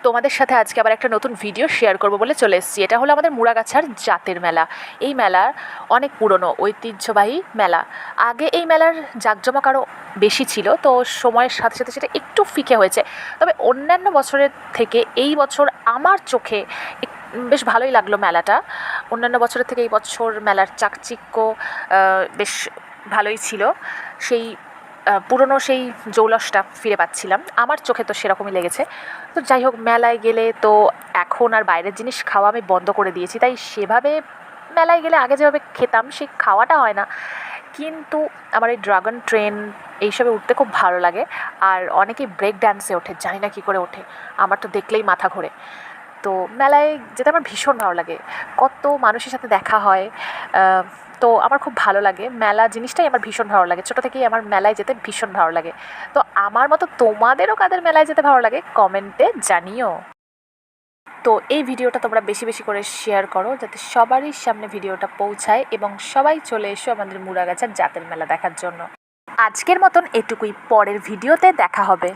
তোমাদের সাথে আজকে আবার একটা নতুন ভিডিও শেয়ার করব বলে চলে এসেছি। এটা হলো আমাদের মুড়াগাছার জাতের মেলা। এই মেলা অনেক পুরনো ঐতিহ্যবাহী মেলা। আগে এই মেলার জাঁকজমক আরও বেশি ছিল, তো সময়ের সাথে সাথে সেটা একটু ফিকে হয়েছে। তবে অন্যান্য বছরের থেকে এই বছর আমার চোখে বেশ ভালোই লাগলো মেলাটা। অন্যান্য বছরের থেকে এই বছর মেলার চাকচিক্য বেশ ভালোই ছিল। সেই পুরনো সেই জৌলসটা ফিরে পাচ্ছিলাম, আমার চোখে তো সেরকমই লেগেছে। তো যাই হোক, মেলায় গেলে তো এখন আর বাইরের জিনিস খাওয়া আমি বন্ধ করে দিয়েছি, তাই সেভাবে মেলায় গেলে আগে যেভাবে খেতাম সেই খাওয়াটা হয় না। কিন্তু আমার এই ড্রাগন ট্রেন এইসবে উঠতে খুব ভালো লাগে। আর অনেকেই ব্রেক ড্যান্সে ওঠে, জানি না কী করে ওঠে, আমার তো দেখলেই মাথা ঘোরে। তো মেলায় যেতে আমার ভীষণ ভালো লাগে, কত মানুষের সাথে দেখা হয়। তো আমার খুব ভালো লাগে, মেলা জিনিসটাই আমার ভীষণ ভালো লাগে, ছোটো থেকেই আমার মেলায় যেতে ভীষণ ভালো লাগে। তো আমার মতো তোমাদেরও কাদের মেলায় যেতে ভালো লাগে কমেন্টে জানিও। তো এই ভিডিওটা তোমরা বেশি বেশি করে শেয়ার করো, যাতে সবারই সামনে ভিডিওটা পৌঁছায় এবং সবাই চলে এসো আমাদের মুড়াগাছার জাতের মেলা দেখার জন্য। আজকের মতন এটুকুই, পরের ভিডিওতে দেখা হবে।